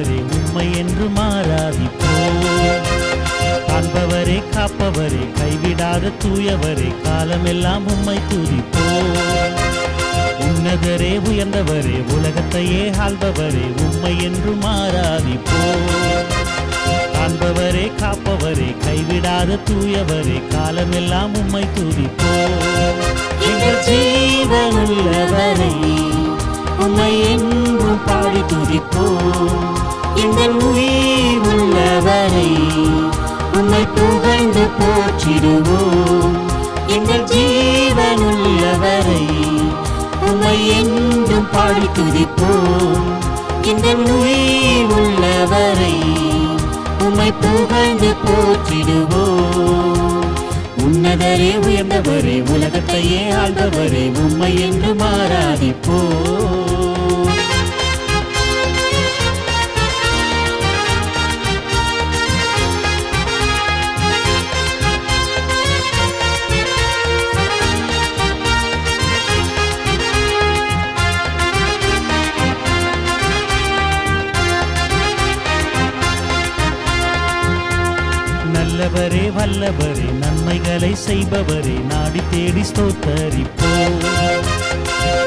உயர்ந்தவரே உம்மை என்று மாறாதிப்போம். காண்பவரே காப்பவரே கைவிடாத தூயவரே காலமெல்லாம் உம்மை துதிப்போம். உன்னதரே உயர்ந்தவரே உலகத்தையே ஆள்பவரே உம்மை என்று மாறாதிப்போம். காண்பவரே காப்பவரே கைவிடாத தூயவரே காலமெல்லாம் உம்மை துதிப்போம். எங்கள் ஜீவனுள்ளவரே உம்மை என்றும் பாடி துதிப்போம். எங்கள் உயிர் உள்ளவரை உம்மை புகழ்ந்து போற்றிடுவோம். எங்கள் ஜீவனுள்ளவரை உம்மை என்றும் பாடி துதிப்போம். எங்கள் உயிர் உள்ளவரை உம்மை புகழ்ந்து போற்றிடுவோம். உன்னதரே உயர்ந்தவரே உலகத்தையே ஆள்பவரே உம்மை என்று மாறாதிப்போம். நல்லவரே வல்லவரே நன்மைகளை செய்பவரே நாடி தேடி ஸ்தோத்தரிப்போம்.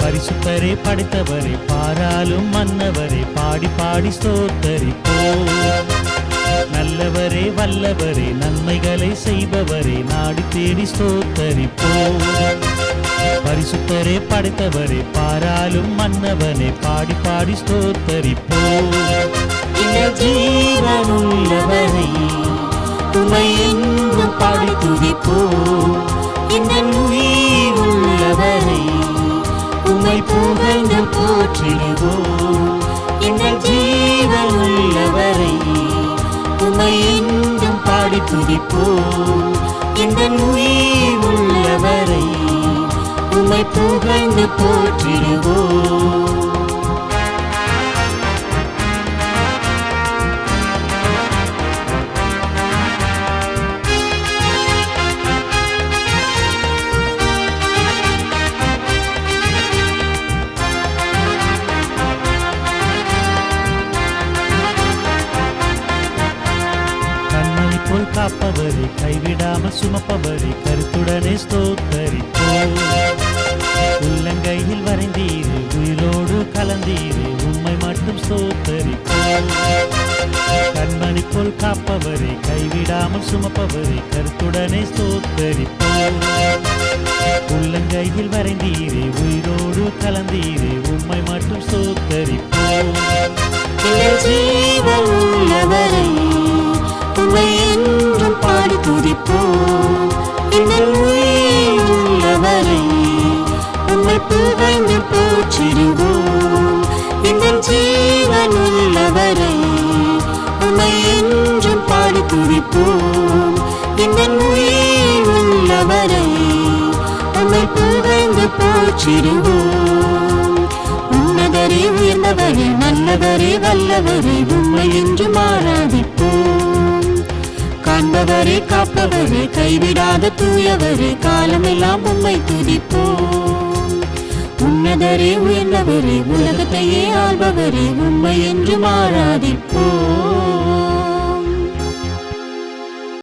பரிசுத்தரே படைத்தவரே பாராளும் மன்னவரே பாடி பாடி ஸ்தோத்தரிப்போம். நல்லவரே வல்லவரே நன்மைகளை செய்பவரே நாடி தேடி ஸ்தோத்தரிப்போம். பரிசுத்தரே படைத்தவரே பாராளும் மன்னவனே பாடி பாடி ஸ்தோத்தரிப்போம். ஜீவனுள்ளவரை உம்மை என்றும் பாடி துதிப்போம். இந்த உயிர் உள்ளவரை உம்மை புகழ்ந்து போற்றிடுவோம். இந்த ஜீவன் உள்ளவரை உம்மை என்றும் பாடி துதிப்போம். இந்த உயிர் உள்ளவரை உம்மை புகழ்ந்து போற்றிடுவோம். காப்பவரே கைவிடாமல் சுமப்பவரே கருத்துடனே ஸ்தோத்தரிப்போம். உள்ளங்கையில் வரைந்தீரே உயிரோடு கலந்தீரே உம்மை மட்டும் ஸ்தோத்தரிப்போம். கண்மணி போல் காப்பவரே கைவிடாமல் சுமப்பவரே கருத்துடனே ஸ்தோத்தரிப்போம். உள்ளங்கையில் வரைந்தீரே உயிரோடு கலந்தீரே உம்மை மட்டும் ஸ்தோத்தரிப்போம். ஜீவனுள்ளவரை உம்மை என்றும் பாடி துதிப்போம். இந்த உயிர் உள்ளவரை உம்மை புகழ்ந்து போற்றிடுவோம். இந்த ஜீவனுள்ளவரை உம்மை என்றும் பாடி துதிப்போம். இந்த உயிர் உள்ளவரை உம்மை புகழ்ந்து போற்றிடுவோம். உன்னதரே உயர்ந்தவரே நல்லவரே வல்லவரே உம்மை என்று மாறாதிப்போம். காண்பவரே காப்பவரே கைவிடாத தூயவரே காலமெல்லாம் உம்மை துதிப்போம். உன்னதரே உயர்ந்தவரே உலகத்தையே ஆள்பவரே உம்மை என்று மாறாதிப்போம்.